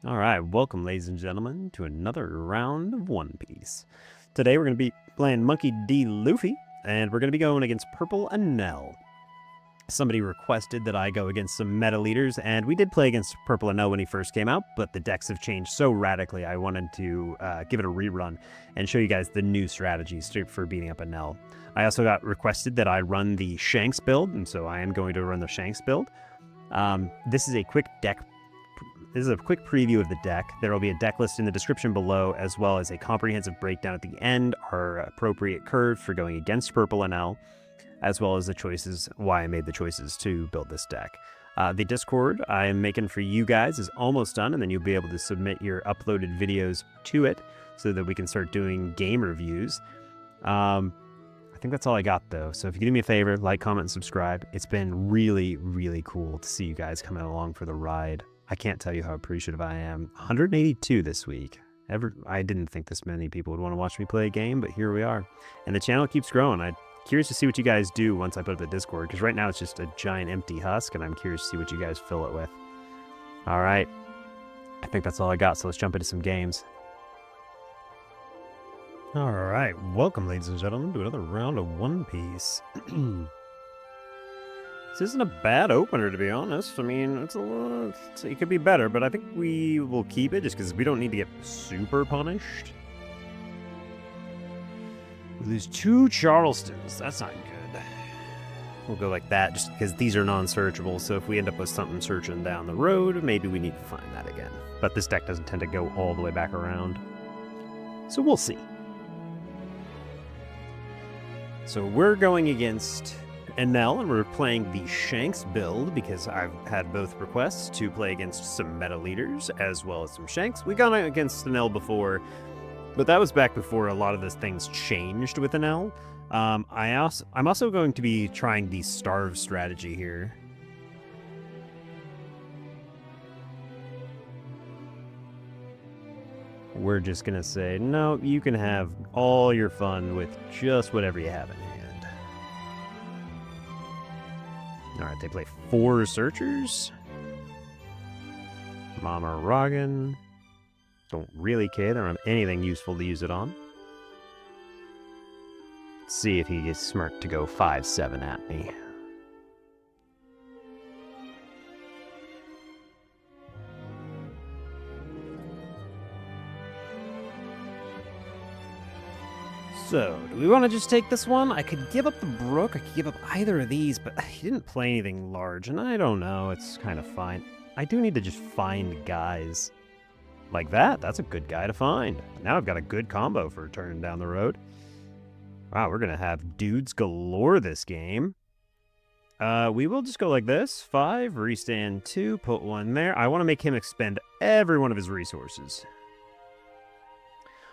All right, welcome, ladies and gentlemen, to another round of One Piece. Today we're going to be playing Monkey D. Luffy, and we're going to be going against Purple Enel. Somebody requested that I go against some meta leaders, and we did play against Purple Enel when he first came out, but the decks have changed so radically, I wanted to give it a rerun and show you guys the new strategies for beating up Enel. I also got requested that I run the Shanks build, and so I am going to run the Shanks build. This is a quick preview of the deck. There will be a deck list in the description below, as well as a comprehensive breakdown at the end, our appropriate curves for going against Purple Enel, as well as the choices, why I made the choices to build this deck. The Discord I am making for you guys is almost done, and then you'll be able to submit your uploaded videos to it so that we can start doing game reviews. I think that's all I got, though. So if you do me a favor, like, comment, and subscribe. It's been really, really cool to see you guys coming along for the ride. I can't tell you how appreciative I am. 182 this week. I didn't think this many people would want to watch me play a game, but here we are. And the channel keeps growing. I'm curious to see what you guys do once I put up the Discord, because right now it's just a giant empty husk, and I'm curious to see what you guys fill it with. All right. I think that's all I got, so let's jump into some games. All right. Welcome, ladies and gentlemen, to another round of One Piece. This isn't a bad opener, to be honest. I mean, it could be better, but I think we will keep it just because we don't need to get super punished. We lose 2 Charlestons. That's not good. We'll go like that just because these are non-searchable, so if we end up with something searching down the road, maybe we need to find that again. But this deck doesn't tend to go all the way back around. So we'll see. So we're going against Enel, and we're playing the Shanks build because I've had both requests to play against some meta leaders as well as some Shanks. We've gone against Enel before, but that was back before a lot of those things changed with Enel. I'm also going to be trying the Starve strategy here. We're just going to say, no, you can have all your fun with just whatever you have in hand. All right, they play 4 Searchers. Mama Rogan. Don't really care. They don't have anything useful to use it on. Let's see if he gets smart to go 5-7 at me. So, do we want to just take this one? I could give up the Brook, I could give up either of these, but he didn't play anything large, and I don't know, it's kind of fine. I do need to just find guys like that. That's a good guy to find. Now I've got a good combo for a turn down the road. Wow, we're going to have dudes galore this game. We will just go like this. 5, restand 2, put 1 there. I want to make him expend every one of his resources.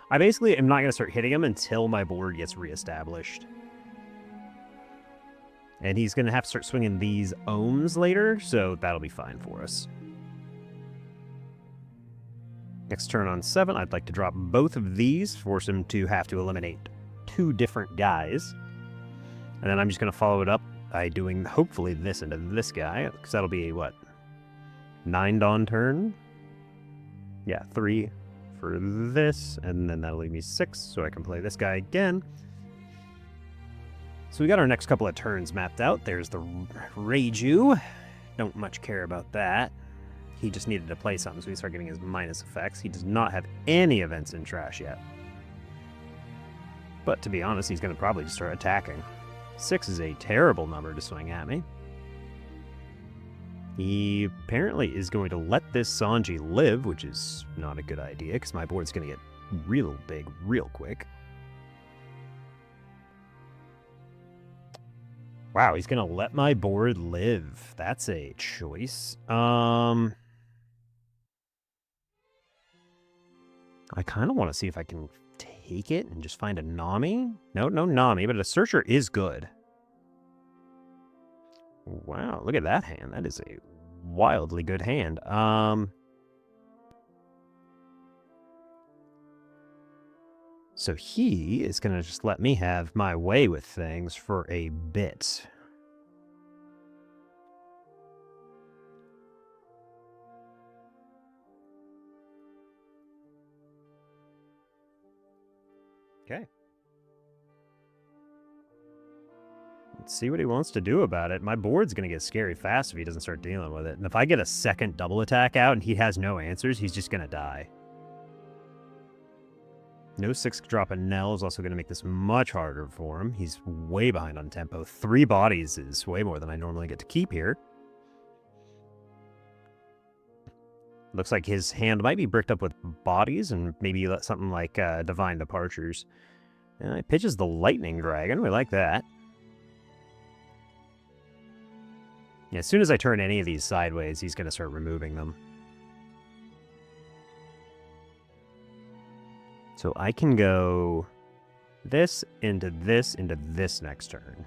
I basically am not going to start hitting him until my board gets reestablished. And he's going to have to start swinging these ohms later, so that'll be fine for us. Next turn on 7, I'd like to drop both of these, force him to have to eliminate 2 different guys. And then I'm just going to follow it up by doing, hopefully, this into this guy, because that'll be, what, 9 Dawn turn? Yeah, 3 for this, and then that'll leave me 6, so I can play this guy again. So we got our next couple of turns mapped out. There's the Reiju. Don't much care about that. He just needed to play something, so we start getting his minus effects. He does not have any events in trash yet. But to be honest, he's going to probably just start attacking. 6 is a terrible number to swing at me. He apparently is going to let this Sanji live, which is not a good idea, because my board's going to get real big real quick. Wow, he's going to let my board live. That's a choice. I kind of want to see if I can take it and just find a Nami. No Nami, but a Searcher is good. Wow, look at that hand. That is a wildly good hand. So he is going to just let me have my way with things for a bit. Okay. Let's see what he wants to do about it. My board's going to get scary fast if he doesn't start dealing with it. And if I get a second double attack out and he has no answers, he's just going to die. No 6-drop Enel is also going to make this much harder for him. He's way behind on tempo. 3 bodies is way more than I normally get to keep here. Looks like his hand might be bricked up with bodies and maybe something like Divine Departures. He pitches the Lightning Dragon. We like that. Yeah, as soon as I turn any of these sideways, he's going to start removing them. So I can go this into this next turn.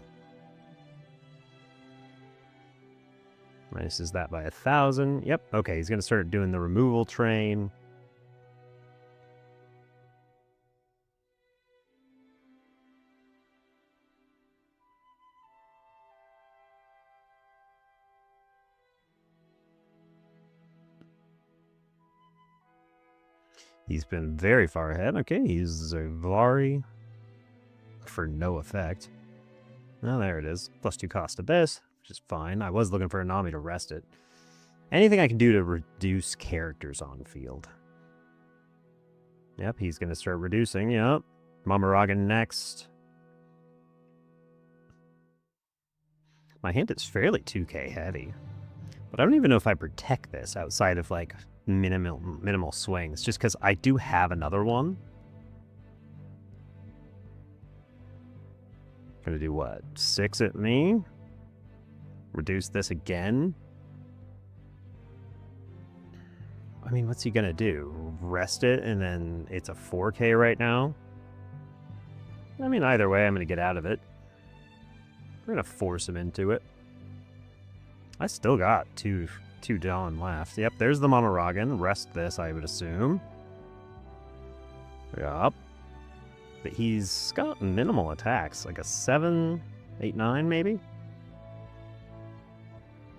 Minuses that by 1,000. Yep, okay, he's going to start doing the removal train. He's been very far ahead. Okay, he's a Vari for no effect. Oh, there it is. +2 cost of this, which is fine. I was looking for a Nami to rest it. Anything I can do to reduce characters on field. Yep, he's going to start reducing. Yep. Mamaragan next. My hand is fairly 2k heavy. But I don't even know if I protect this outside of, like, minimal swings, just because I do have another one. Gonna do what? 6 at me? Reduce this again? I mean, what's he gonna do? Rest it and then it's a 4k right now? I mean, either way, I'm gonna get out of it. We're gonna force him into it. I still got two Dawn left. Yep, there's the Mamaragan. Rest this, I would assume. Yup. But he's got minimal attacks. Like a 7, 8, 9 maybe?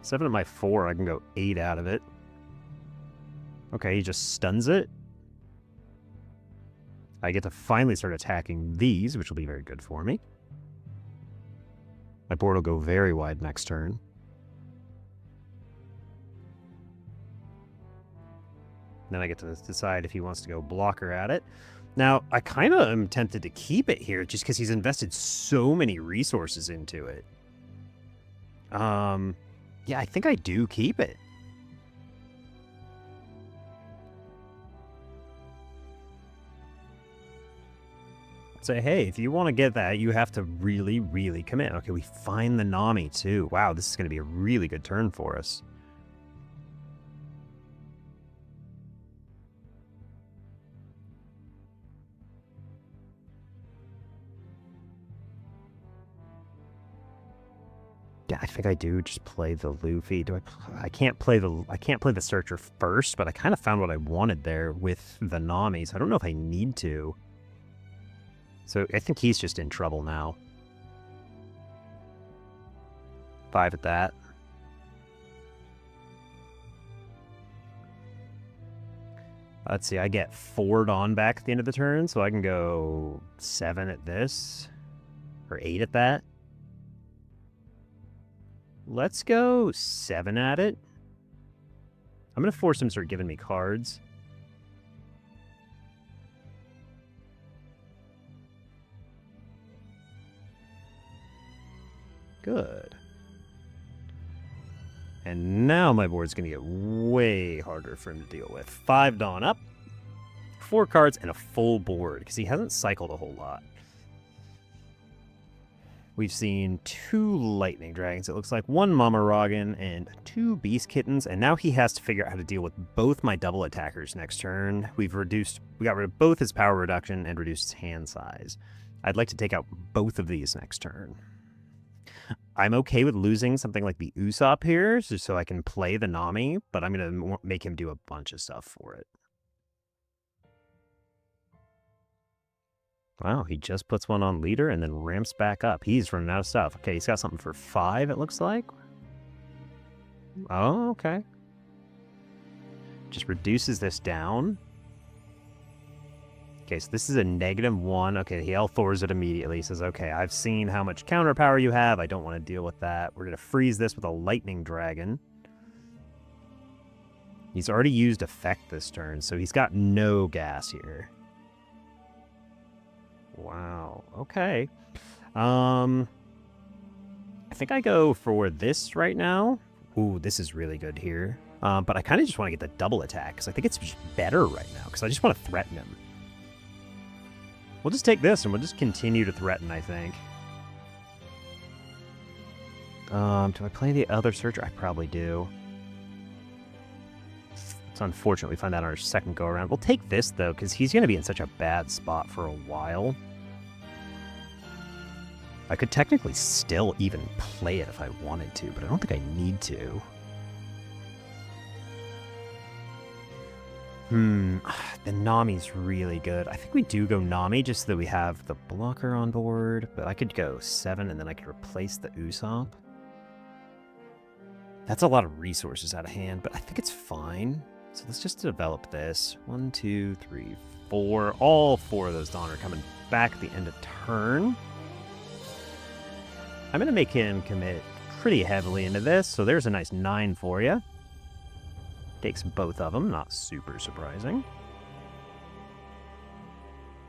7 at my 4, I can go 8 out of it. Okay, he just stuns it. I get to finally start attacking these, which will be very good for me. My board will go very wide next turn. Then I get to decide if he wants to go blocker at it. Now, I kind of am tempted to keep it here just because he's invested so many resources into it. Yeah, I think I do keep it. Say, hey, if you want to get that, you have to really, really commit. Okay, we find the Nami too. Wow, this is going to be a really good turn for us. Yeah, I think I do just play the Luffy. I can't play the Searcher first, but I kind of found what I wanted there with the Nami, so I don't know if I need to. So I think he's just in trouble now. 5 at that. Let's see, I get 4 Dawn back at the end of the turn, so I can go 7 at this, or 8 at that. Let's go 7 at it. I'm going to force him to start giving me cards. Good. And now my board's going to get way harder for him to deal with. 5 Dawn up, 4 cards, and a full board, because he hasn't cycled a whole lot. We've seen 2 Lightning Dragons, it looks like, 1 Mamaragan, and 2 Beast Kittens, and now he has to figure out how to deal with both my double attackers next turn. We got rid of both his power reduction and reduced his hand size. I'd like to take out both of these next turn. I'm okay with losing something like the Usopp here, so I can play the Nami, but I'm going to make him do a bunch of stuff for it. Wow, he just puts one on leader and then ramps back up. He's running out of stuff. Okay, he's got something for 5, it looks like. Oh, okay. Just reduces this down. Okay, so this is a -1. Okay, he L-Thors it immediately. He says, okay, I've seen how much counter power you have. I don't want to deal with that. We're going to freeze this with a lightning dragon. He's already used effect this turn, so he's got no gas here. Wow. Okay. I think I go for this right now. Ooh, this is really good here. But I kind of just want to get the double attack, because I think it's just better right now, because I just want to threaten him. We'll just take this, and we'll just continue to threaten, I think. Do I play the other Searcher? I probably do. It's unfortunate we find that on our second go-around. We'll take this, though, because he's going to be in such a bad spot for a while. I could technically still even play it if I wanted to, but I don't think I need to. The Nami's really good. I think we do go Nami just so that we have the blocker on board, but I could go 7 and then I could replace the Usopp. That's a lot of resources out of hand, but I think it's fine. So let's just develop this. 1, 2, 3, 4. All 4 of those Dawn are coming back at the end of turn. I'm going to make him commit pretty heavily into this, so there's a nice 9 for you. Takes both of them, not super surprising.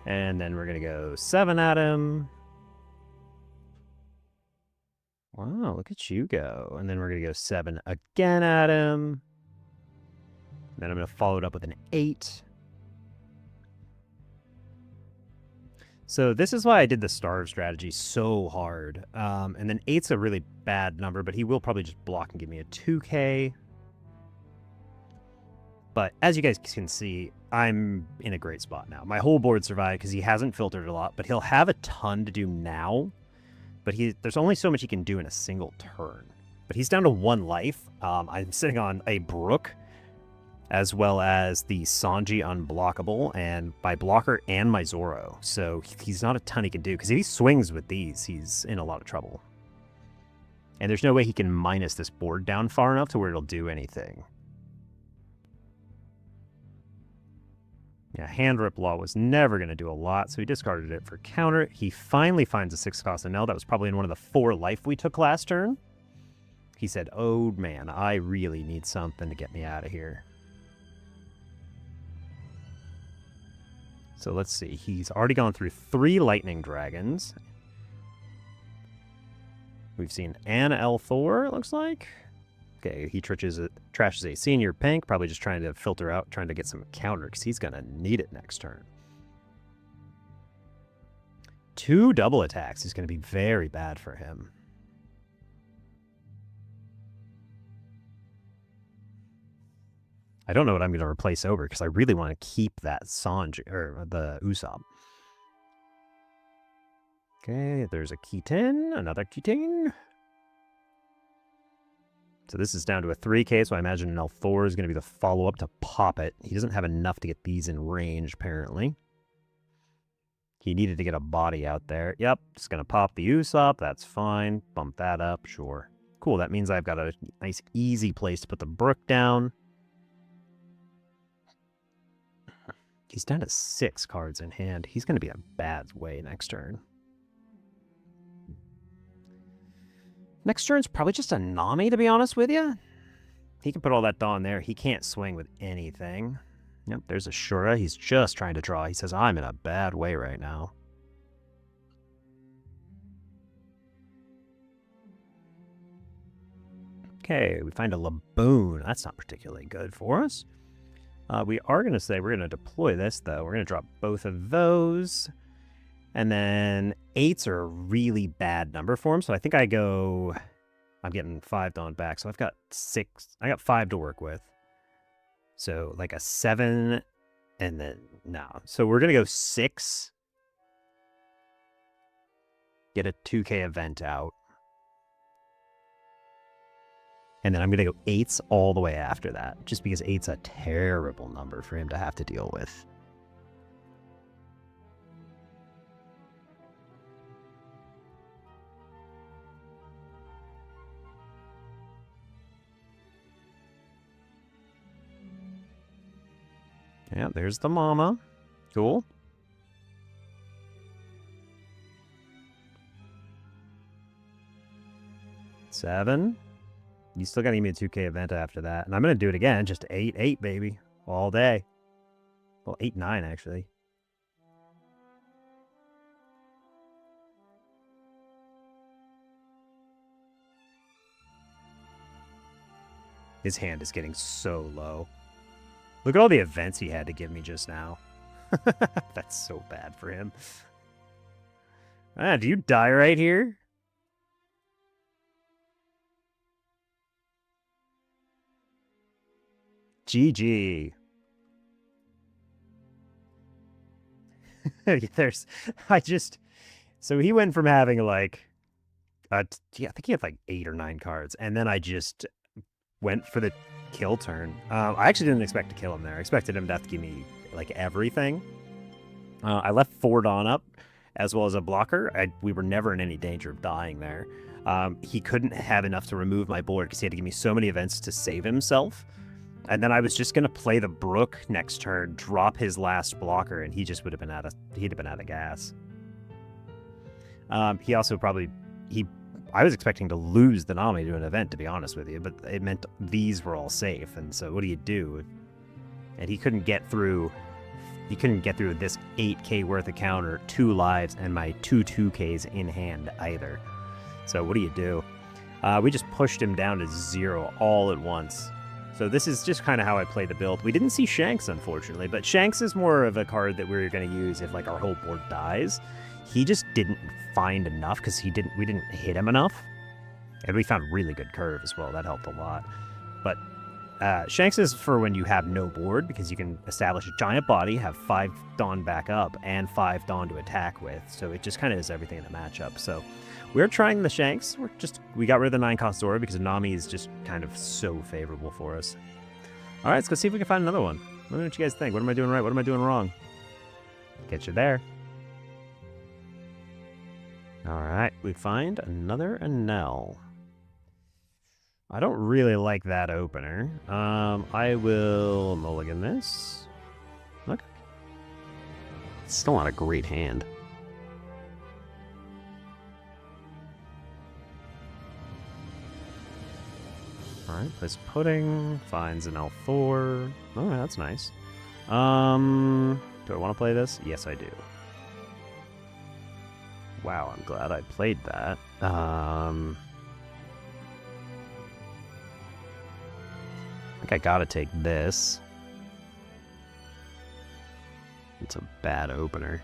And then we're going to go 7 at him. Wow, look at you go. And then we're going to go 7 again at him. Then I'm going to follow it up with an 8. So this is why I did the starve strategy so hard. And then 8's a really bad number, but he will probably just block and give me a 2k. But as you guys can see, I'm in a great spot now. My whole board survived because he hasn't filtered a lot, but he'll have a ton to do now. But there's only so much he can do in a single turn. But he's down to 1 life. I'm sitting on a Brook, as well as the Sanji unblockable, and my blocker and my Zoro. So he's not a ton he can do, because if he swings with these, he's in a lot of trouble. And there's no way he can minus this board down far enough to where it'll do anything. Yeah, Hand Rip Law was never going to do a lot, so he discarded it for counter. He finally finds a 6-cost Enel. That was probably in one of the 4 life we took last turn. He said, oh man, I really need something to get me out of here. So let's see. He's already gone through 3 Lightning Dragons. We've seen an L-Thor, it looks like. Okay, he trashes a Senior Pink, probably just trying to filter out, trying to get some counter, because he's going to need it next turn. 2 double attacks is going to be very bad for him. I don't know what I'm going to replace over, because I really want to keep that Sanji, or the Usopp. Okay, there's a Keaton, another Keating. So this is down to a 3k, so I imagine an L-Thor is going to be the follow-up to pop it. He doesn't have enough to get these in range, apparently. He needed to get a body out there. Yep, just going to pop the Usopp. That's fine. Bump that up, sure. Cool, that means I've got a nice, easy place to put the Brook down. He's down to 6 cards in hand. He's going to be a bad way next turn. Next turn's probably just a Nami, to be honest with you. He can put all that Dawn there. He can't swing with anything. Yep, there's a Shura. He's just trying to draw. He says, I'm in a bad way right now. Okay, we find a Laboon. That's not particularly good for us. We are going to say we're going to deploy this, though. We're going to drop both of those. And then 8s are a really bad number for him. So I think I go... I'm getting 5 Dawn back. So I've got 6. I got 5 to work with. So like a 7 and then... No. So we're going to go 6. Get a 2k event out. And then I'm going to go 8s all the way after that. Just because 8's a terrible number for him to have to deal with. Yeah, there's the mama. Cool. 7. You still gotta give me a 2K event after that. And I'm gonna do it again, just 8-8, baby. All day. Well, 8-9, actually. His hand is getting so low. Look at all the events he had to give me just now. That's so bad for him. Ah, do you die right here? GG. So he went from having like, I think he had like 8 or 9 cards, and then I just went for the kill turn. I actually didn't expect to kill him there. I expected him to have to give me like everything. I left 4 Dawn up, as well as a blocker. We were never in any danger of dying there. He couldn't have enough to remove my board because he had to give me so many events to save himself. And then I was just gonna play the Brook next turn, drop his last blocker, and he just would have been out of gas. He also I was expecting to lose the Nami to an event, to be honest with you, but it meant these were all safe. And so what do you do? And he couldn't get through. He couldn't get through this 8K worth of counter, 2 lives, and my 2 2Ks in hand either. So what do? We just pushed him down to 0 all at once. So this is just kind of how I play the build. We didn't see Shanks, unfortunately, but Shanks is more of a card that we're going to use if like our whole board dies. He just didn't find enough because we didn't hit him enough. And we found really good curve as well. That helped a lot. But Shanks is for when you have no board, because you can establish a giant body, have 5 Dawn back up, and 5 Dawn to attack with. So it just kind of is everything in the matchup. So we're trying the Shanks. We got rid of the 9-cost Zora because Nami is just kind of so favorable for us. All right, let's go see if we can find another one. Let me know what you guys think. What am I doing right? What am I doing wrong? Get you there. All right, we find another Enel. I don't really like that opener. I will mulligan this. Look. It's still not a great hand. All right, plays Pudding, finds an L4. Oh, that's nice. Do I want to play this? Yes, I do. Wow, I'm glad I played that. I think I gotta take this. It's a bad opener.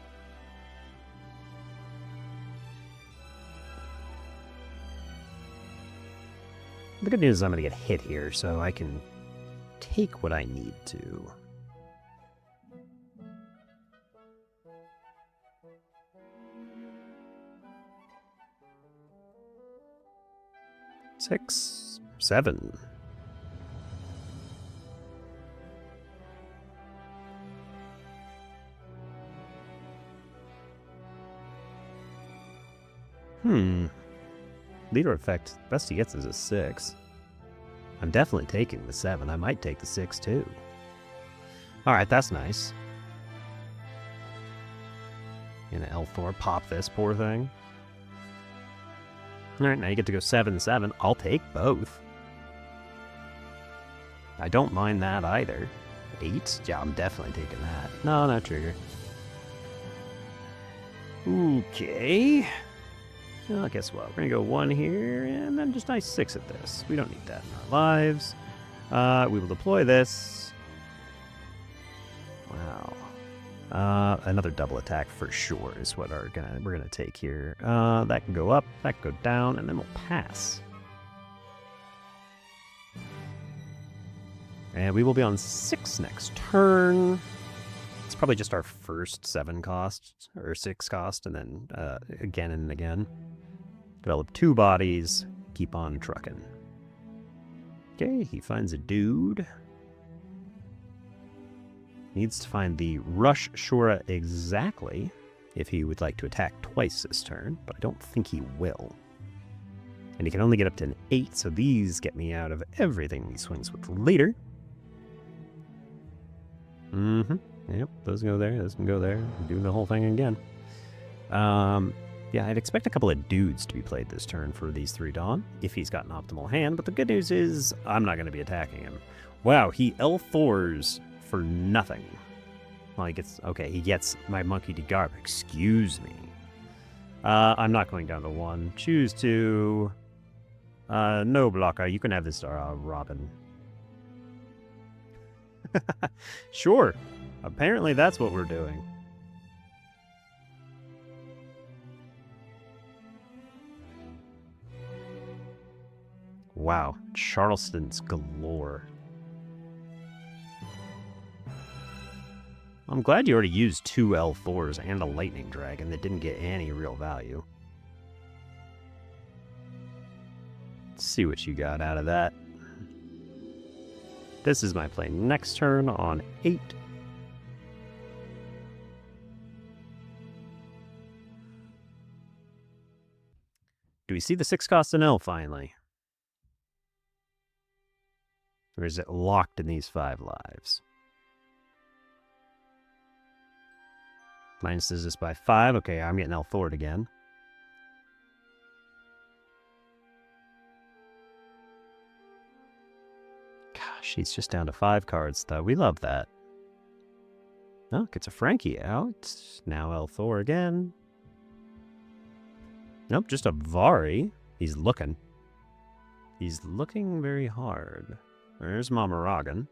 The good news is I'm gonna get hit here, so I can take what I need to. Six, 7. Leader effect, best he gets is a 6. I'm definitely taking the 7. I might take the 6 too. Alright, that's nice. And an L4, pop this poor thing. Alright, now you get to go 7-7. I'll take both. I don't mind that either. 8? Yeah, I'm definitely taking that. No, not trigger. Okay. Well, guess what? We're going to go 1 here, and then just nice 6 at this. We don't need that in our lives. We will deploy this. Wow. Another double attack for sure is what we're gonna take here. That can go up, that can go down, and then we'll pass. And we will be on 6 next turn. It's probably just our first 7 cost, or 6 cost, and then again and again. Develop 2 bodies, keep on trucking. Okay, he finds a dude. Needs to find the Rush Shura exactly if he would like to attack twice this turn, but I don't think he will. And he can only get up to an 8, so these get me out of everything he swings with later. Yep, those go there, those can go there. I'm doing the whole thing again. Yeah, I'd expect a couple of dudes to be played this turn for these 3 Dawn, if he's got an optimal hand, but the good news is I'm not going to be attacking him. Wow, he L4s for nothing. Like, it's... Okay, he gets my Monkey D. Garb. Excuse me. I'm not going down to 1. Choose to... no blocker. You can have this, Robin. Sure. Apparently that's what we're doing. Wow, Charleston's galore. I'm glad you already used 2 L4s and a Lightning Dragon that didn't get any real value. Let's see what you got out of that. This is my play next turn on 8. Do we see the 6-cost Enel finally? Or is it locked in these 5 lives? Minuses this by 5. Okay, I'm getting L4'd again. Gosh, he's just down to 5 cards, though. We love that. Oh, gets a Frankie out. Now L4 again. Nope, just a Vari. He's looking. He's looking very hard. There's Mamaragan.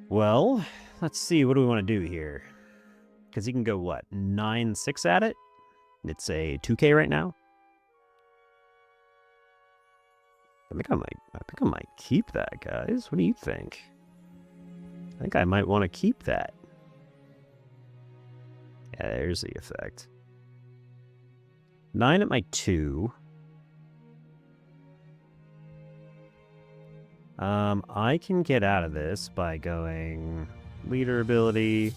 Well, let's see. What do we want to do here? Because he can go, what, 9-6 at it? It's a 2K right now. I think I might keep that, guys. What do you think? I think I might want to keep that. Yeah, there's the effect. 9 at my 2. I can get out of this by going leader ability.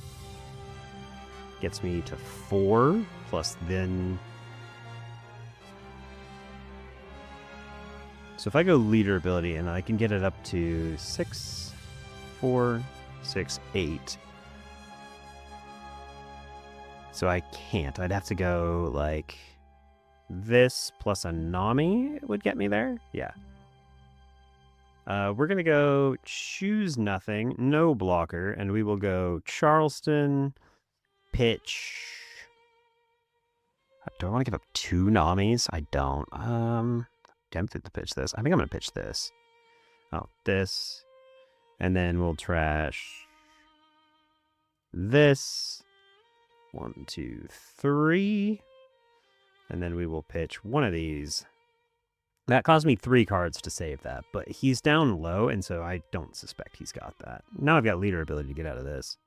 Gets me to 4, plus then... So if I go leader ability, and I can get it up to 6, 4, 6, 8. So I can't. I'd have to go, like, this plus a Nami would get me there? Yeah. We're going to go choose nothing, no blocker, and we will go Charleston, pitch. Do I want to give up 2 Namis? I don't. Tempted to pitch this. I think I'm going to pitch this. Oh, this. And then we'll trash this. 1, 2, 3. And then we will pitch one of these. That cost me 3 cards to save that, but he's down low, and so I don't suspect he's got that. Now I've got leader ability to get out of this.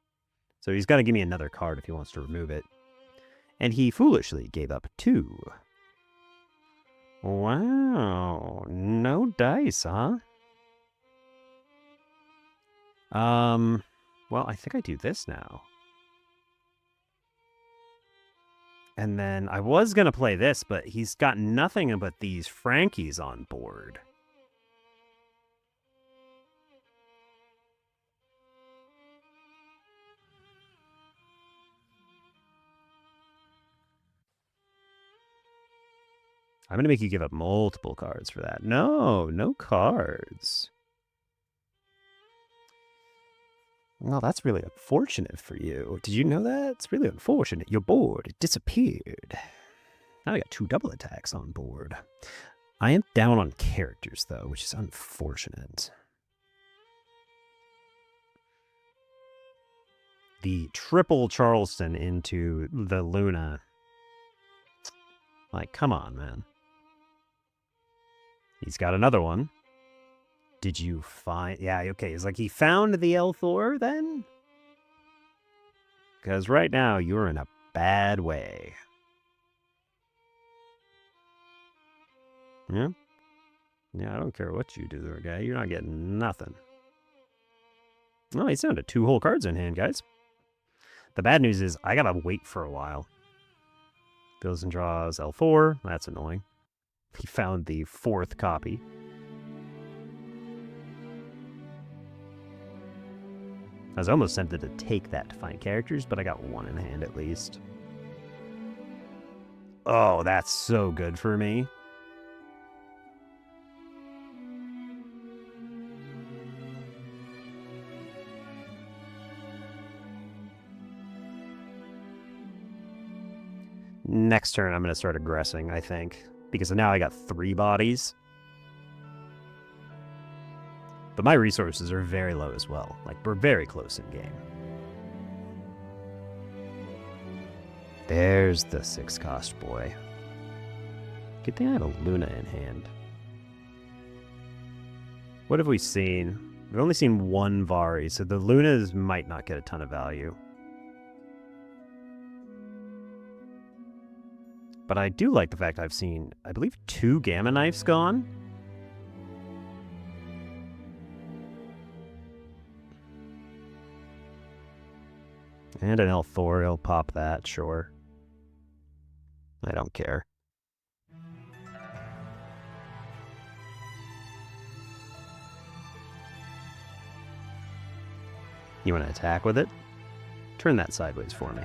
So he's got to give me another card if he wants to remove it. And he foolishly gave up 2. Wow, no dice, huh? Well, I think I do this now. And then I was going to play this, but he's got nothing but these Frankies on board. I'm going to make you give up multiple cards for that. No, no cards. Well, that's really unfortunate for you. Did you know that? It's really unfortunate. Your board, it disappeared. Now I got 2 double attacks on board. I am down on characters, though, which is unfortunate. The triple Charleston into the Luna. Like, come on, man. He's got another one. Did you find... Yeah, okay. It's like he found the L4 then? Because right now, you're in a bad way. Yeah? Yeah, I don't care what you do there, guy. You're not getting nothing. Oh, he's down to 2 whole cards in hand, guys. The bad news is I gotta wait for a while. Builds and draws L4. That's annoying. He found the 4th copy. I was almost tempted to take that to find characters, but I got 1 in hand at least. Oh, that's so good for me. Next turn, I'm going to start aggressing, I think. Because now I got 3 bodies. But my resources are very low as well. Like, we're very close in game. There's the 6-cost boy. Good thing I have a Luna in hand. What have we seen? We've only seen 1 Vari, so the Lunas might not get a ton of value. But I do like the fact I've seen, I believe, 2 Gamma Knives gone. And an Elthor, pop that, sure. I don't care. You want to attack with it? Turn that sideways for me.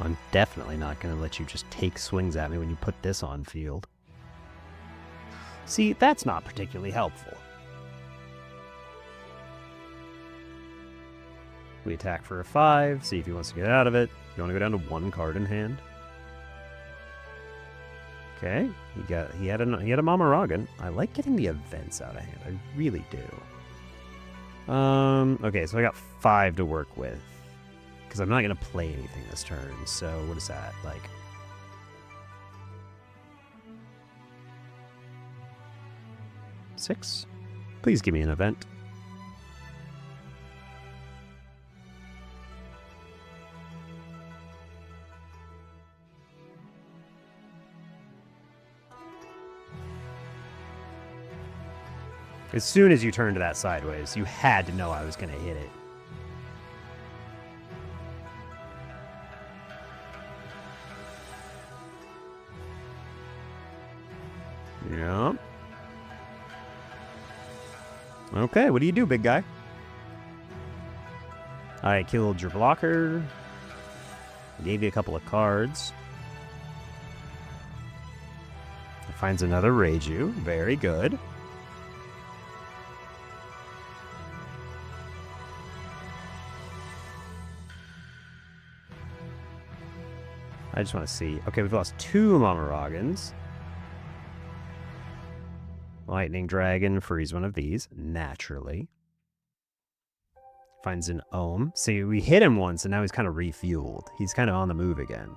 I'm definitely not going to let you just take swings at me when you put this on field. See, that's not particularly helpful. We attack for a 5, see if he wants to get out of it. You want to go down to 1 card in hand. Okay, he had a Mamaragan. I like getting the events out of hand. I really do. Okay, so I got 5 to work with. Because I'm not going to play anything this turn, so what is that? Like... $6? Please give me an event. As soon as you turned to that sideways, you had to know I was going to hit it. Yep. Okay, what do you do, big guy? I killed your blocker. Gave you a couple of cards. It finds another Reiju. Very good. I just want to see. Okay, we've lost 2 Mamaragans. Lightning Dragon frees one of these, naturally. Finds an Ohm. See, we hit him once, and now he's kind of refueled. He's kind of on the move again.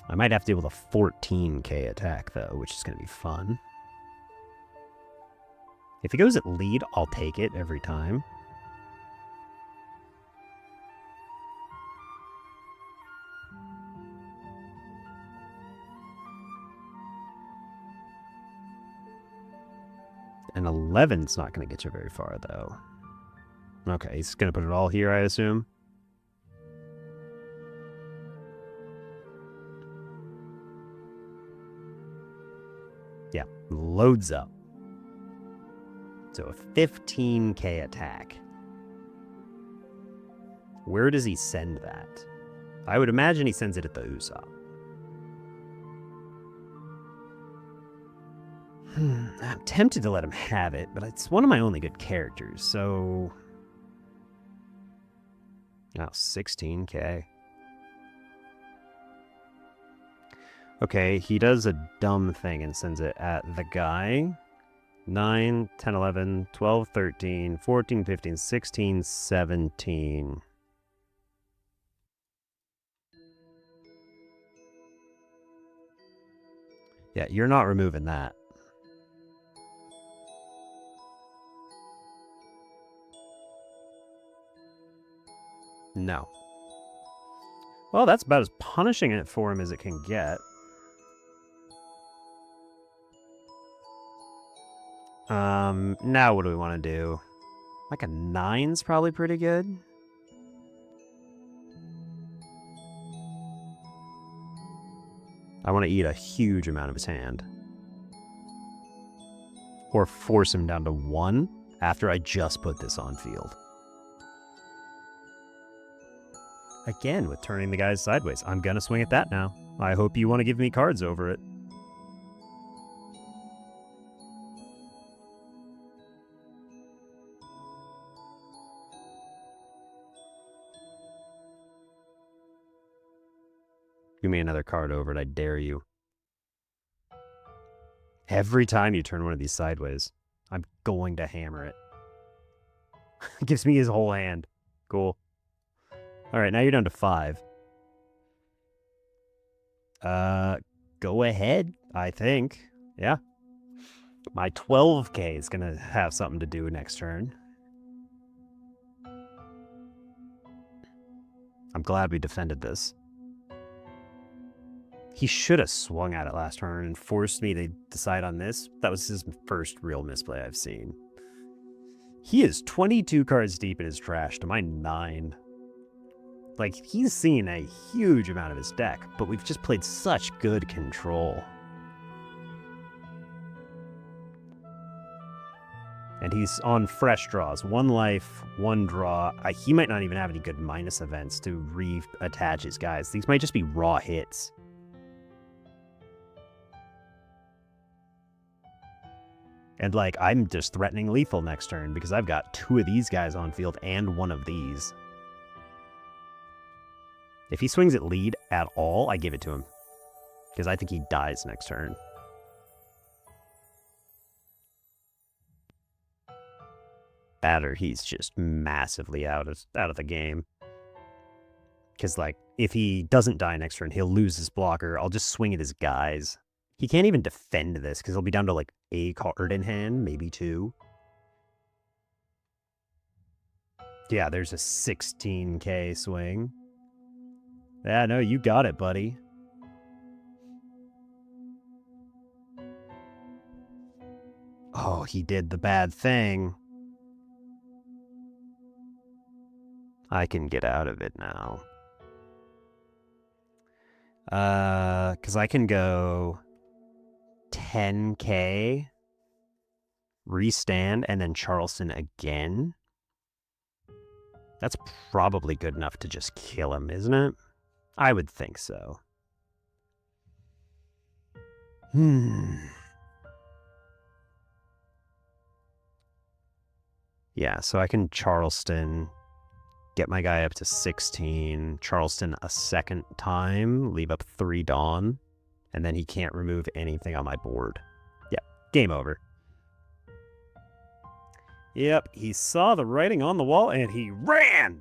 I might have to deal with a 14k attack, though, which is going to be fun. If he goes at lead, I'll take it every time. An 11's not going to get you very far, though. Okay, he's going to put it all here, I assume. Yeah, loads up. So a 15k attack. Where does he send that? I would imagine he sends it at the Usopp. I'm tempted to let him have it, but it's one of my only good characters, so... Oh, 16k. Okay, he does a dumb thing and sends it at the guy. 9, 10, 11, 12, 13, 14, 15, 16, 17. Yeah, you're not removing that. No. Well, that's about as punishing it for him as it can get. Now what do we want to do? Like a 9's probably pretty good. I want to eat a huge amount of his hand. or force him down to 1 after I just put this on field. Again, with turning the guys sideways. I'm going to swing at that now. I hope you want to give me cards over it. Give me another card over it, I dare you. Every time you turn one of these sideways, I'm going to hammer it. It gives me his whole hand. Cool. All right, now you're down to 5. Go ahead, I think. Yeah. My 12k is going to have something to do next turn. I'm glad we defended this. He should have swung at it last turn and forced me to decide on this. That was his first real misplay I've seen. He is 22 cards deep in his trash to my 9. Like, he's seen a huge amount of his deck, but we've just played such good control. And he's on fresh draws. 1 life, 1 draw. He might not even have any good minus events to reattach his guys. These might just be raw hits. And, like, I'm just threatening lethal next turn because I've got 2 of these guys on field and 1 of these. If he swings at lead at all, I give it to him. Because I think he dies next turn. Batter, he's just massively out of the game. Because, like, if he doesn't die next turn, he'll lose his blocker. I'll just swing at his guys. He can't even defend this because he'll be down to, like, a card in hand, maybe 2. Yeah, there's a 16k swing. Yeah, no, you got it, buddy. Oh, he did the bad thing. I can get out of it now. Because I can go 10k, restand, and then Charleston again. That's probably good enough to just kill him, isn't it? I would think so. Yeah, so I can Charleston, get my guy up to 16, Charleston a second time, leave up 3 Dawn, and then he can't remove anything on my board. Yep, game over. Yep, he saw the writing on the wall and he ran!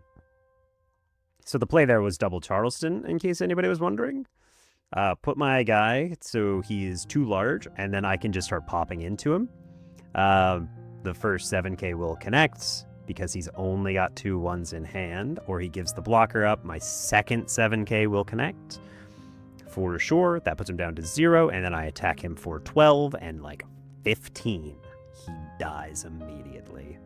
So the play there was double Charleston, in case anybody was wondering. Put my guy so he's too large, and then I can just start popping into him. The first 7k will connect, because he's only got 2 1s in hand, or he gives the blocker up. My second 7k will connect. For sure, that puts him down to 0, and then I attack him for 12, and like 15. He dies immediately.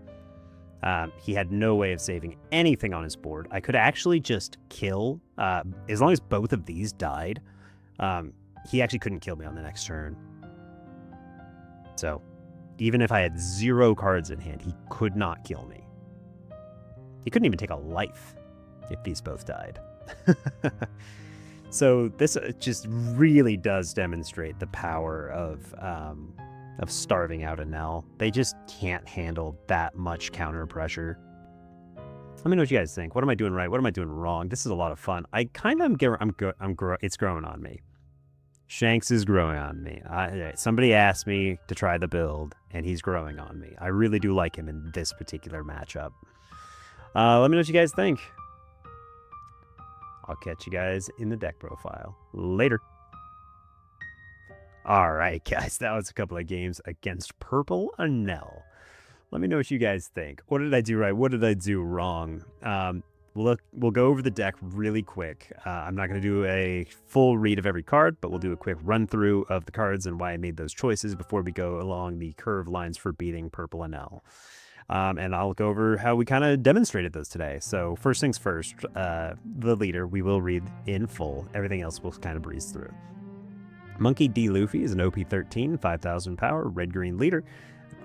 He had no way of saving anything on his board. I could actually just kill, as long as both of these died, he actually couldn't kill me on the next turn. So, even if I had 0 cards in hand, he could not kill me. He couldn't even take a life if these both died. So this just really does demonstrate the power of starving out Enel. They just can't handle that much counter pressure. Let me know what you guys think. What am I doing right? What am I doing wrong? This is a lot of fun. I kind of it's growing on me. Shanks is growing on me. Somebody asked me to try the build, and he's growing on me. I really do like him in this particular matchup. Let me know what you guys think. I'll catch you guys in the deck profile. Later. All right, guys, that was a couple of games against Purple Enel. Let me know what you guys think. What did I do right? What did I do wrong? We'll go over the deck really quick. I'm not going to do a full read of every card, but we'll do a quick run through of the cards and why I made those choices before we go along the curve lines for beating Purple Enel. And I'll go over how we kind of demonstrated those today. So first things first, the leader we will read in full. Everything else we'll kind of breeze through. Monkey D. Luffy is an OP 13, 5,000 power, red-green leader.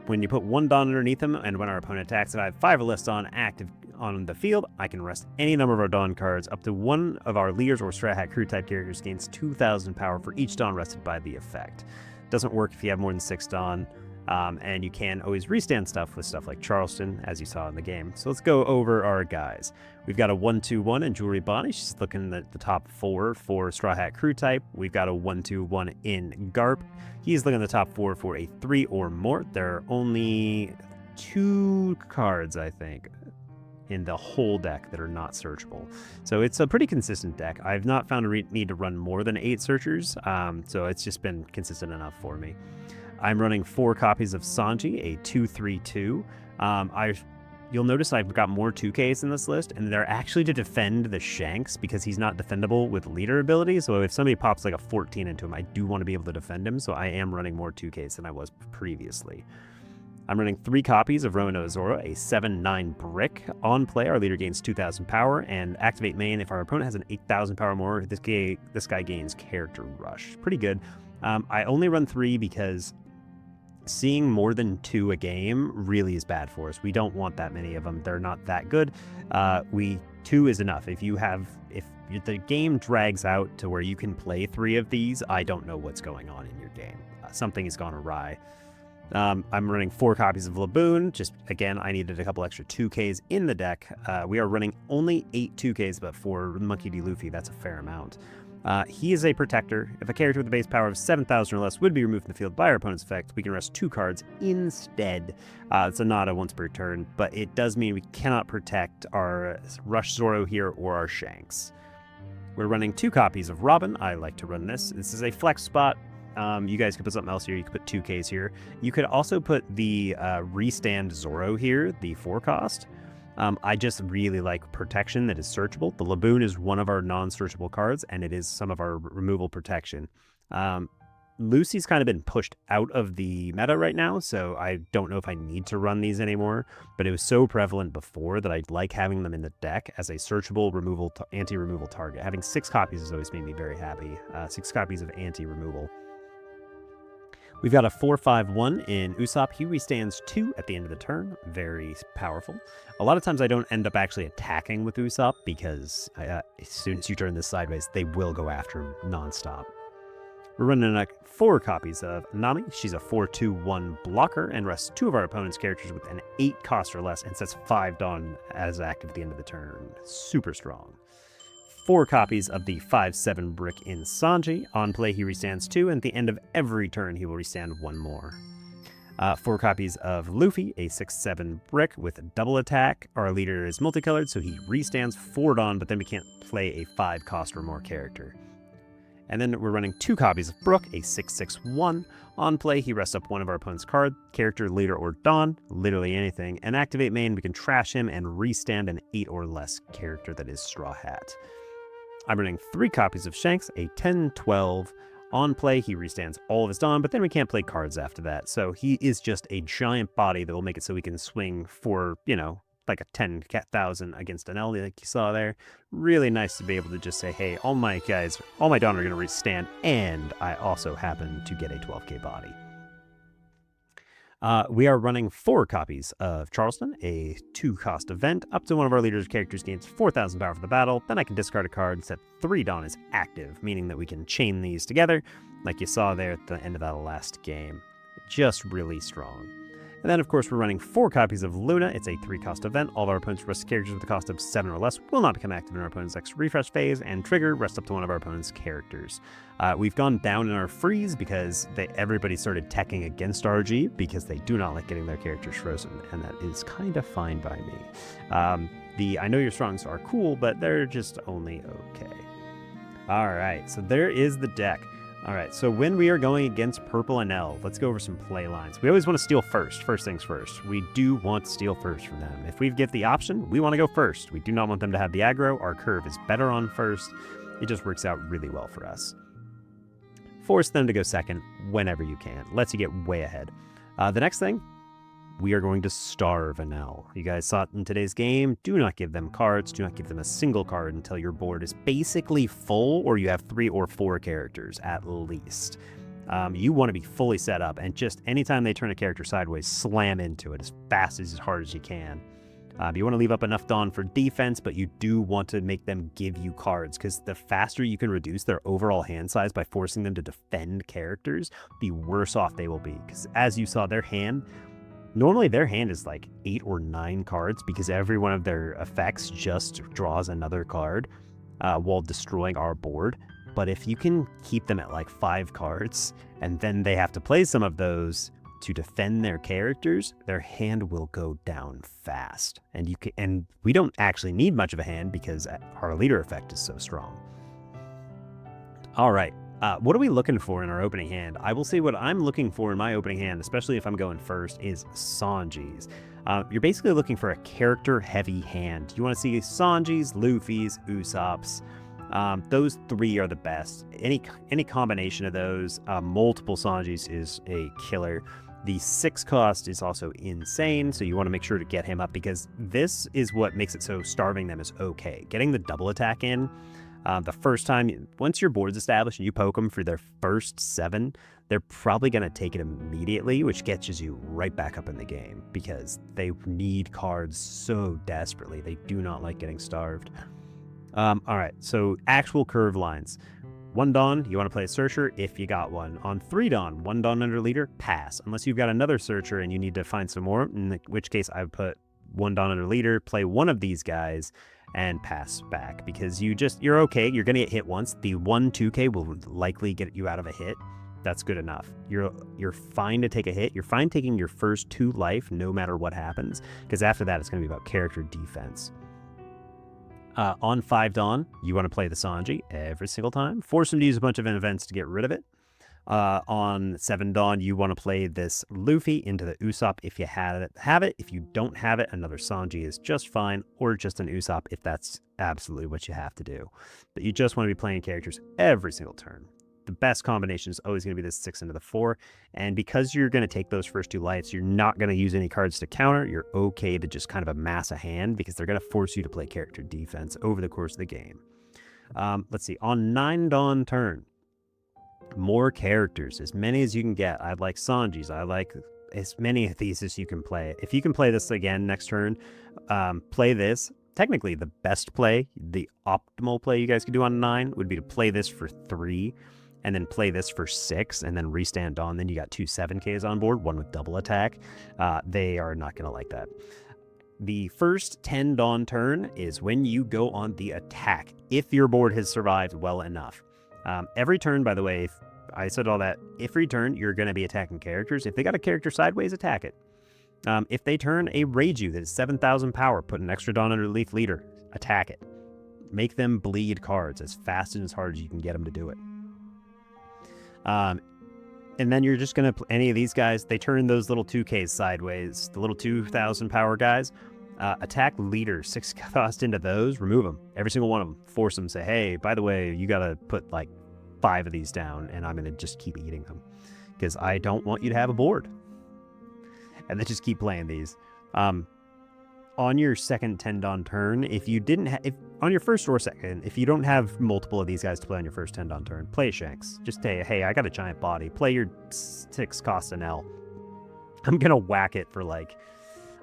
when you put 1 Dawn underneath them, and when our opponent attacks, if I have 5 or less Dawn active on the field, I can rest any number of our Dawn cards. Up to one of our leaders or Straw Hat crew type characters gains 2,000 power for each Dawn rested by the effect. Doesn't work if you have more than 6 Dawn. And you can always restand stuff with stuff like Charleston, as you saw in the game. So let's go over our guys. We've got a 1/2/1 in Jewelry Bonnie. She's looking at the top 4 for Straw Hat Crew type. We've got a 1/2/1 in Garp. He's looking at the top 4 for a 3 or more. There are only 2 cards, I think, in the whole deck that are not searchable. So it's a pretty consistent deck. I've not found a need to run more than 8 searchers, so it's just been consistent enough for me. I'm running 4 copies of Sanji, a 2/3/2. You'll notice I've got more 2Ks in this list, and they're actually to defend the Shanks because he's not defendable with leader ability. So if somebody pops like a 14 into him, I do want to be able to defend him. So I am running more 2Ks than I was previously. I'm running 3 copies of Roanoke Zoro, a 7/9 brick. On play, our leader gains 2,000 power, and activate main. If our opponent has an 8,000 power more, this guy gains character rush. Pretty good. I only run 3 because seeing more than 2 a game really is bad for us. We don't want that many of them. They're not that good. 2 is enough. If the game drags out to where you can play 3 of these, I don't know what's going on in your game. Something has gone awry. I'm running 4 copies of Laboon. Just, again, I needed a couple extra 2Ks in the deck. We are running only 8 2Ks, but for Monkey D. Luffy, that's a fair amount. He is a protector. If a character with a base power of 7,000 or less would be removed from the field by our opponent's effect, we can rest 2 cards instead. It's not a once per turn, but it does mean we cannot protect our Rush Zoro here or our Shanks. We're running 2 copies of Robin. I like to run this. This is a flex spot. You guys could put something else here. You could put 2Ks here. You could also put the Restand Zoro here, the 4 cost. I just really like protection that is searchable. The Laboon is one of our non-searchable cards, and it is some of our removal protection. Lucy's kind of been pushed out of the meta right now, so I don't know if I need to run these anymore, but it was so prevalent before that I like having them in the deck as a searchable anti-removal target. Having 6 copies has always made me very happy. 6 copies of anti-removal. We've got a 4/5/1 in Usopp. He restands 2 at the end of the turn. Very powerful. A lot of times I don't end up actually attacking with Usopp because as soon as you turn this sideways, they will go after him nonstop. We're running 4 copies of Nami. She's a 4/2/1 blocker and rests 2 of our opponent's characters with an 8 cost or less and sets 5 Dawn as active at the end of the turn. Super strong. 4 copies of the 5/7 brick in Sanji. On play, he restands 2, and at the end of every turn, he will restand 1 more. 4 copies of Luffy, a 6/7 brick with double attack. Our leader is multicolored, so he restands 4 Dawn, but then we can't play a 5 cost or more character. And then we're running 2 copies of Brook, a 6/6/1. On play, he rests up one of our opponent's card, character, leader, or Dawn, literally anything, and activate main. We can trash him and restand an 8 or less character that is Straw Hat. I'm running 3 copies of Shanks, a 10/12. On play, he restands all of his Dawn, but then we can't play cards after that. So he is just a giant body that will make it so we can swing for, like a 10,000 against Enel, like you saw there. Really nice to be able to just say, hey, all my Dawn are going to restand, and I also happen to get a 12K body. We are running 4 copies of Charleston, a 2-cost event. Up to one of our leaders' characters gains 4,000 power for the battle. Then I can discard a card and set 3 Dawn as active, meaning that we can chain these together, like you saw there at the end of that last game. Just really strong. And then, of course, we're running 4 copies of Luna. It's a 3-cost event. All of our opponent's rest characters with a cost of 7 or less will not become active in our opponent's next refresh phase, and trigger rest up to one of our opponent's characters. We've gone down in our freeze because everybody started teching against RG because they do not like getting their characters frozen, and that is kind of fine by me. The I Know You're Strongs are cool, but they're just only okay. All right, so there is the deck. All right, so when we are going against Purple Enel, let's go over some play lines. We always want to steal first things first. We do want to steal first from them. If we get the option, we want to go first. We do not want them to have the aggro. Our curve is better on first. It just works out really well for us. Force them to go second whenever you can. Lets you get way ahead. The next thing, we are going to starve Enel. You guys saw it in today's game. Do not give them cards. Do not give them a single card until your board is basically full or you have 3 or 4 characters at least. You want to be fully set up, and just anytime they turn a character sideways, slam into it as fast as hard as you can. You want to leave up enough Dawn for defense, but you do want to make them give you cards, because the faster you can reduce their overall hand size by forcing them to defend characters, the worse off they will be. Because as you saw, normally their hand is like 8 or 9 cards, because every one of their effects just draws another card while destroying our board. But if you can keep them at like 5 cards, and then they have to play some of those to defend their characters, their hand will go down fast. And we don't actually need much of a hand because our leader effect is so strong. All right, what are we looking for in our opening hand? I will say what I'm looking for in my opening hand, especially if I'm going first, is Sanjis. You're basically looking for a character-heavy hand. You want to see Sanjis, Luffys, Usopps. Those 3 are the best. Any combination of those, multiple Sanjis is a killer. The 6 cost is also insane, so you want to make sure to get him up, because this is what makes it so starving them is okay. Getting the double attack in, the first time, once your board's established and you poke them for their first 7, they're probably going to take it immediately, which gets you right back up in the game, because they need cards so desperately. They do not like getting starved. All right, so actual curve lines. 1 Dawn, you want to play a Searcher if you got one. On 3 Dawn, 1 Dawn under leader, pass. Unless you've got another Searcher and you need to find some more, in which case I would put 1 Dawn under leader, play one of these guys, and pass back. Because you're okay, you're going to get hit once. The 1 2K will likely get you out of a hit. That's good enough. You're fine to take a hit. You're fine taking your first 2 life no matter what happens, because after that it's going to be about character defense. On 5 Dawn, you want to play the Sanji every single time. Force him to use a bunch of events to get rid of it. On 7 Dawn, you want to play this Luffy into the Usopp if you have it. If you don't have it, another Sanji is just fine, or just an Usopp if that's absolutely what you have to do. But you just want to be playing characters every single turn. The best combination is always going to be this 6 into the 4, and because you're going to take those first 2 lives, you're not going to use any cards to counter. You're okay to just kind of amass a hand, because they're going to force you to play character defense over the course of the game. Let's see, on 9 Dawn turn, more characters, as many as you can get. I like Sanjis. I like as many of these as you can play. If you can play this again next turn, play this. Technically, the best play, the optimal play you guys could do on 9 would be to play this for 3, and then play this for 6, and then restand Dawn. Then you got 2 7Ks on board, one with double attack. They are not going to like that. The first 10 Dawn turn is when you go on the attack, if your board has survived well enough. Every turn, by the way, if I said all that, every turn you're going to be attacking characters. If they got a character sideways, attack it. If they turn a Reiju that is 7,000 power, put an extra Dawn underneath leader, attack it. Make them bleed cards as fast and as hard as you can get them to do it. And then you're just going to, any of these guys, they turn those little 2Ks sideways, the little 2,000 power guys, attack leader, 6 cost into those, remove them. Every single one of them. Force them, say, hey, by the way, you got to put like 5 of these down, and I'm going to just keep eating them, because I don't want you to have a board. And then just keep playing these. On your second 10 Dawn turn, if you didn't have, on your first or second, if you don't have multiple of these guys to play on your first 10 Dawn turn, play Shanks. Just say, hey, I got a giant body. Play your 6 cost Enel. I'm going to whack it for like,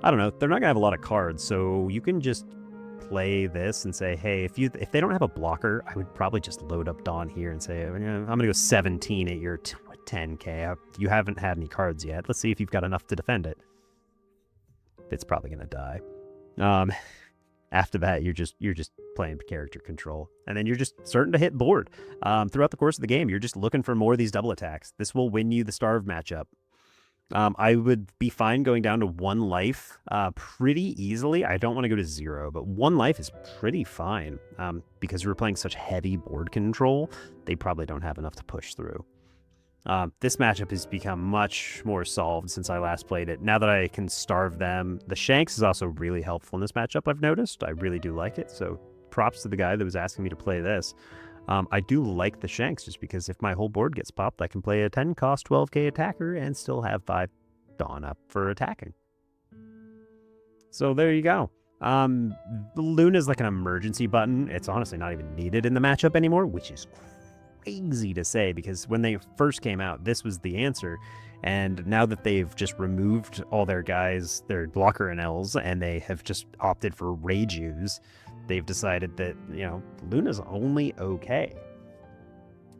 I don't know. They're not going to have a lot of cards, so you can just play this and say, hey, if they don't have a blocker, I would probably just load up Dawn here and say, I'm going to go 17 at your 10K. You haven't had any cards yet. Let's see if you've got enough to defend it. It's probably going to die. After that, you're just playing character control, and then you're just starting to hit board. Throughout the course of the game, you're just looking for more of these double attacks. This will win you the starve matchup. I would be fine going down to 1 life pretty easily. I don't want to go to 0, but 1 life is pretty fine because we're playing such heavy board control. They probably don't have enough to push through. This matchup has become much more solved since I last played it. Now that I can starve them, the Shanks is also really helpful in this matchup, I've noticed. I really do like it, so props to the guy that was asking me to play this. I do like the Shanks just because if my whole board gets popped, I can play a 10 cost 12k attacker and still have 5 Dawn up for attacking. So there you go. Luna is like an emergency button. It's honestly not even needed in the matchup anymore, which is crazy to say, because when they first came out, this was the answer. And now that they've just removed all their guys, their blocker Enels, and they have just opted for Reijus, they've decided that, Luna's only okay.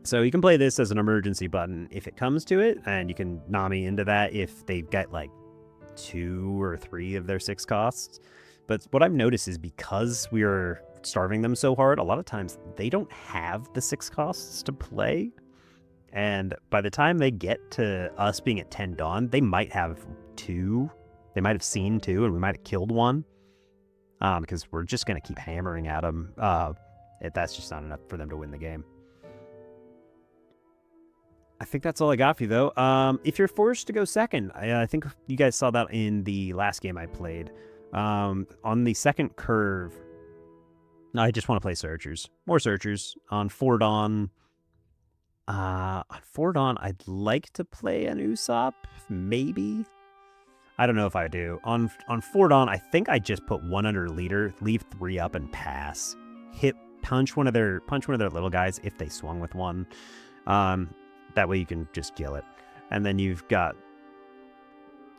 So you can play this as an emergency button if it comes to it, and you can Nami into that if they get like 2 or 3 of their 6 costs. But what I've noticed is because we are starving them so hard, a lot of times they don't have the 6 costs to play. And by the time they get to us being at 10 Dawn, they might have 2. They might have seen 2, and we might have killed 1. Because we're just going to keep hammering at them. That's just not enough for them to win the game. I think that's all I got for you, though. If you're forced to go second, I think you guys saw that in the last game I played. On the second curve, I just want to play Searchers. More Searchers. On 4 Dawn, I'd like to play an Usopp, maybe. I don't know if I do. On 4 Dawn, I think I just put 1 under leader, leave 3 up, and pass. Punch one of their little guys if they swung with 1. That way you can just kill it. And then you got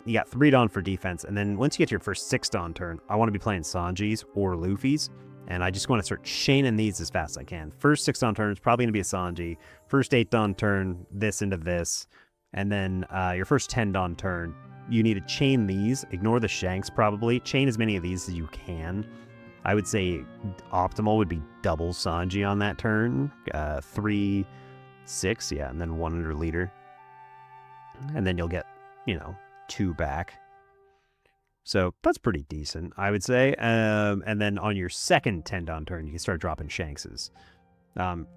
3 Dawn for defense. And then once you get to your first 6 Dawn turn, I want to be playing Sanji's or Luffy's. And I just want to start chaining these as fast as I can. First 6 Dawn turn is probably going to be a Sanji. First 8 Dawn turn, this into this. And then your first 10 Dawn turn, you need to chain these. Ignore the Shanks probably. Chain as many of these as you can. I would say optimal would be double Sanji on that turn. 3, 6, yeah, and then 1 under leader. And then you'll get, 2 back. So that's pretty decent, I would say. And then on your second 10 Dawn turn, you can start dropping Shankses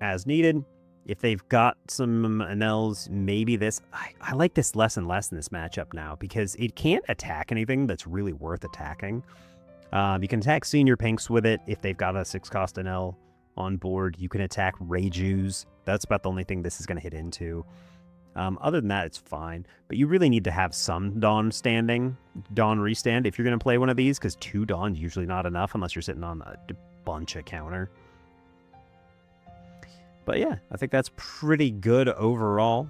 as needed. If they've got some Enels, maybe this. I like this less and less in this matchup now because it can't attack anything that's really worth attacking. You can attack Senior Pinks with it if they've got a 6-cost Enel on board. You can attack Reijus. That's about the only thing this is going to hit into. Other than that, it's fine. But you really need to have some Dawn restand if you're going to play one of these, because 2 Dawn's usually not enough unless you're sitting on a bunch of counter. But yeah, I think that's pretty good overall.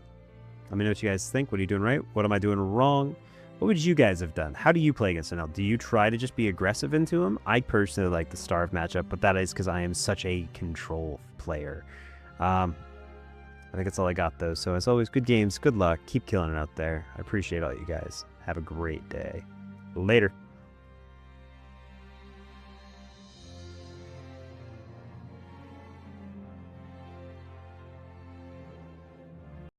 Let me know what you guys think. What are you doing right? What am I doing wrong? What would you guys have done? How do you play against Enel? Do you try to just be aggressive into him? I personally like the Starve matchup, but that is because I am such a control player. I think that's all I got, though. So as always, good games, good luck. Keep killing it out there. I appreciate all you guys. Have a great day. Later.